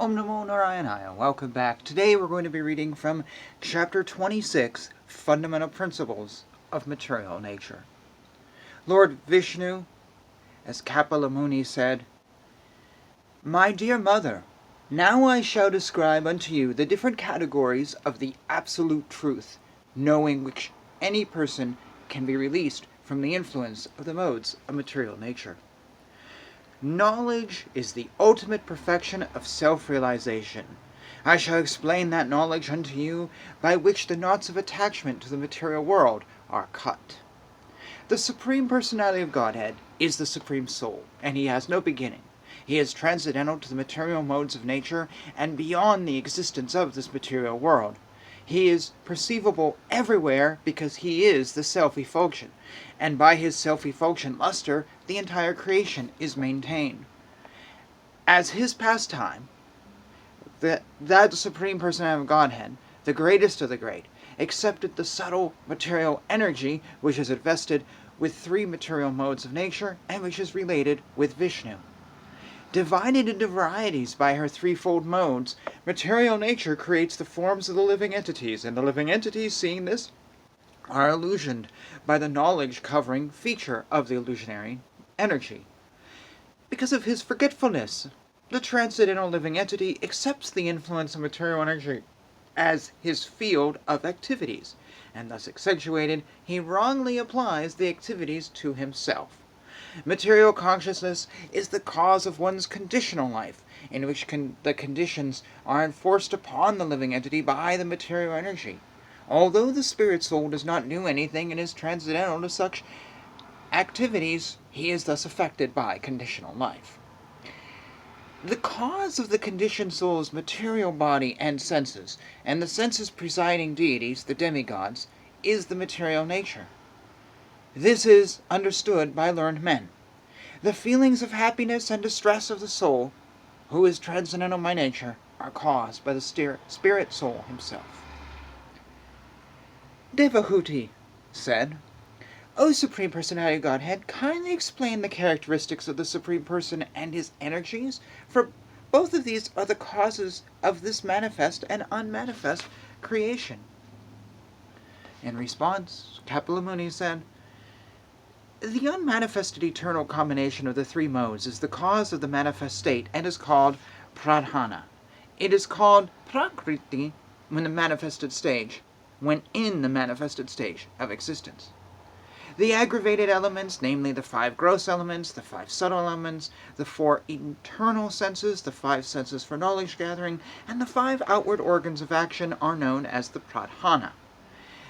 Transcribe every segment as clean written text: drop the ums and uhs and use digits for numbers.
Om Namo Narayana. Welcome back. Today we're going to be reading from Chapter 26, Fundamental Principles of Material Nature. Lord Vishnu, as Kapila Muni said, "My dear mother, now I shall describe unto you the different categories of the absolute truth, knowing which any person can be released from the influence of the modes of material nature. Knowledge is the ultimate perfection of self-realization. I shall explain that knowledge unto you by which the knots of attachment to the material world are cut. The Supreme Personality of Godhead is the Supreme Soul, and He has no beginning. He is transcendental to the material modes of nature and beyond the existence of this material world. He is perceivable everywhere because He is the self-effulgent, and by His self-effulgent luster the entire creation is maintained. As His pastime, that Supreme Personality of Godhead, the greatest of the great, accepted the subtle material energy which is invested with three material modes of nature and which is related with Vishnu. Divided into varieties by her threefold modes, material nature creates the forms of the living entities, and the living entities, seeing this, are illusioned by the knowledge-covering feature of the illusionary energy. Because of his forgetfulness, the transcendental living entity accepts the influence of material energy as his field of activities, and thus accentuated, he wrongly applies the activities to himself. Material consciousness is the cause of one's conditional life, in which the conditions are enforced upon the living entity by the material energy. Although the spirit soul does not do anything and is transcendental to such activities, he is thus affected by conditional life. The cause of the conditioned soul's material body and senses, and the senses presiding deities, the demigods, is the material nature. This is understood by learned men. The feelings of happiness and distress of the soul, who is transcendental by nature, are caused by the spirit soul himself." Devahuti said, "O Supreme Personality of Godhead, kindly explain the characteristics of the Supreme Person and His energies, for both of these are the causes of this manifest and unmanifest creation." In response, Kapila Muni said, "The unmanifested eternal combination of the three modes is the cause of the manifest state and is called pradhana. It is called prakriti when in the manifested stage of existence. The aggravated elements, namely the five gross elements, the five subtle elements, the four internal senses, the five senses for knowledge gathering, and the five outward organs of action are known as the pradhana.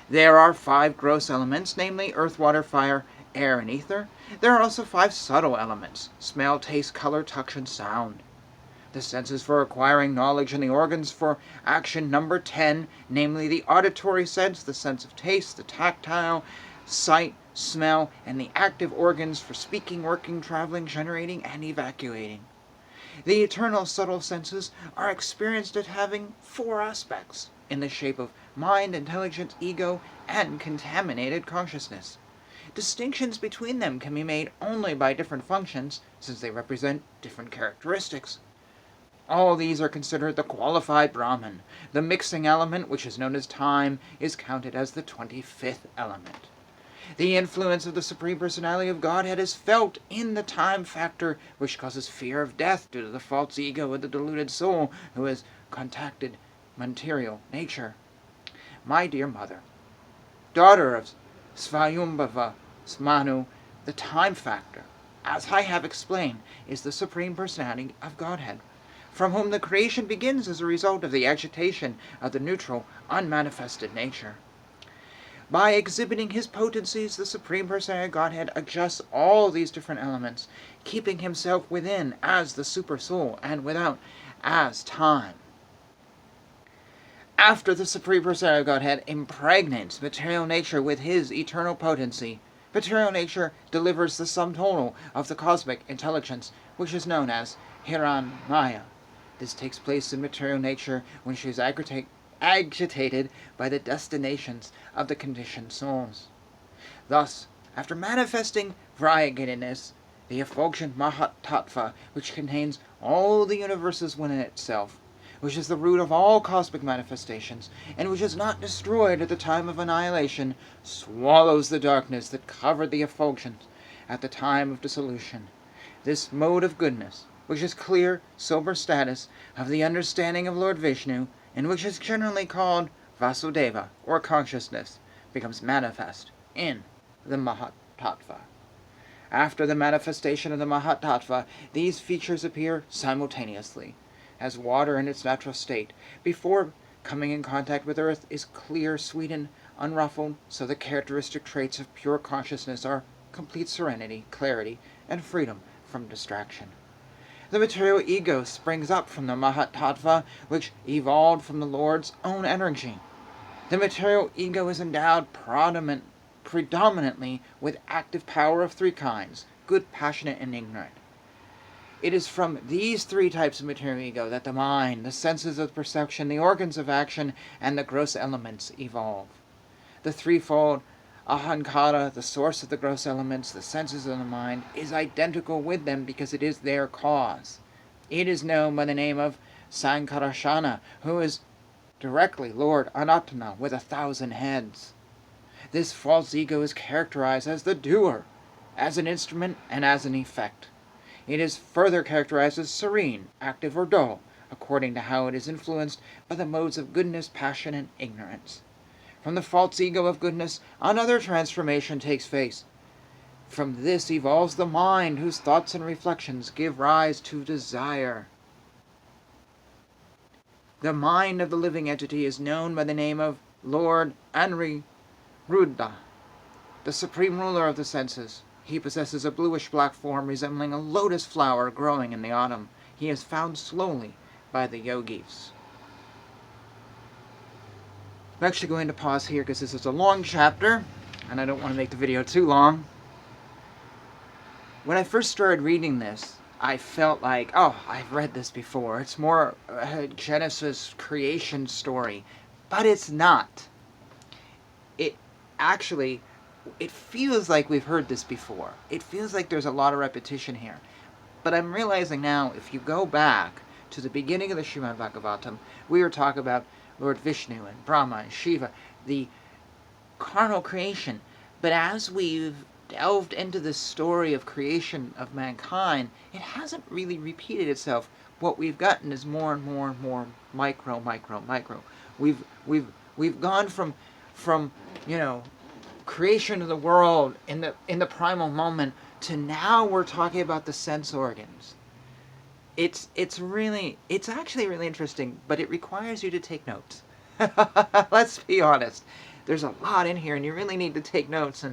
There are five gross elements, namely earth, water, fire, air, and ether. There are also five subtle elements: smell, taste, color, touch, and sound. The senses for acquiring knowledge and the organs for action number 10, namely the auditory sense, the sense of taste, the tactile, sight, smell, and the active organs for speaking, working, traveling, generating, and evacuating. The eternal subtle senses are experienced as having four aspects, in the shape of mind, intelligence, ego, and contaminated consciousness. Distinctions between them can be made only by different functions, since they represent different characteristics. All these are considered the qualified Brahman. The mixing element, which is known as time, is counted as the 25th element. The influence of the Supreme Personality of Godhead is felt in the time factor, which causes fear of death due to the false ego of the deluded soul who has contacted material nature. My dear mother, daughter of Svayambhava Manu, the time factor, as I have explained, is the Supreme Personality of Godhead, from whom the creation begins as a result of the agitation of the neutral, unmanifested nature. By exhibiting his potencies, the Supreme Personality of Godhead adjusts all these different elements, keeping himself within as the Super Soul and without as time. After the Supreme Personality of Godhead impregnates material nature with his eternal potency, material nature delivers the sum total of the cosmic intelligence, which is known as Hiranmaya. This takes place in material nature when she is agitated by the destinations of the conditioned souls. Thus, after manifesting variegatedness, the effulgent Mahatattva, which contains all the universes within itself, which is the root of all cosmic manifestations, and which is not destroyed at the time of annihilation, swallows the darkness that covered the effulgence at the time of dissolution. This mode of goodness, which is clear, sober status of the understanding of Lord Vishnu, and which is generally called Vasudeva, or consciousness, becomes manifest in the Mahatattva. After the manifestation of the Mahatattva, these features appear simultaneously, as water in its natural state, before coming in contact with earth, is clear, sweet, and unruffled, so the characteristic traits of pure consciousness are complete serenity, clarity, and freedom from distraction. The material ego springs up from the Mahatattva, which evolved from the Lord's own energy. The material ego is endowed predominantly with active power of three kinds: good, passionate, and ignorant. It is from these three types of material ego that the mind, the senses of perception, the organs of action, and the gross elements evolve. The threefold ahankara, the source of the gross elements, the senses of the mind, is identical with them because it is their cause. It is known by the name of Sankarashana, who is directly Lord Anatana with 1,000 heads. This false ego is characterized as the doer, as an instrument, and as an effect. It is further characterized as serene, active, or dull, according to how it is influenced by the modes of goodness, passion, and ignorance. From the false ego of goodness, another transformation takes place. From this evolves the mind, whose thoughts and reflections give rise to desire. The mind of the living entity is known by the name of Lord Aniruddha, the supreme ruler of the senses. He possesses a bluish-black form resembling a lotus flower growing in the autumn. He is found slowly by the yogis. I'm actually going to pause here because this is a long chapter, and I don't want to make the video too long. When I first started reading this, I felt like, oh, I've read this before. It's more a Genesis creation story. But it's not. It feels like we've heard this before. It feels like there's a lot of repetition here. But I'm realizing now, if you go back to the beginning of the Srimad Bhagavatam, we were talking about Lord Vishnu and Brahma and Shiva, the carnal creation. But as we've delved into this story of creation of mankind, it hasn't really repeated itself. What we've gotten is more and more and more micro. We've gone from creation of the world in the primal moment to now we're talking about the sense organs. It's actually really interesting, but it requires you to take notes. Let's be honest. There's a lot in here, and you really need to take notes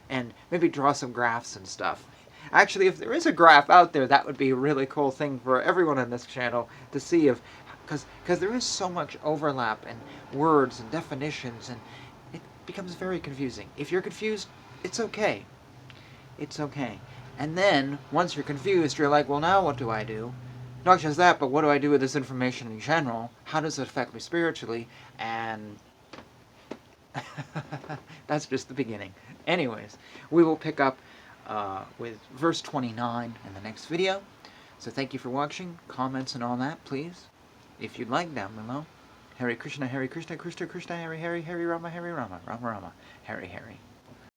and maybe draw some graphs and stuff. Actually, if there is a graph out there, that would be a really cool thing for everyone on this channel to see, because there is so much overlap in words and definitions, and it becomes very confusing. If you're confused, it's okay. It's okay. And then, once you're confused, you're like, well, now what do I do? Not just that, but what do I do with this information in general? How does it affect me spiritually? And that's just the beginning. Anyways, we will pick up with verse 29 in the next video. So thank you for watching. Comments and all that, please. If you'd like, down below. Hare Krishna, Krishna Krishna, Hare Hare, Hare Rama, Rama Rama, Hare Hare.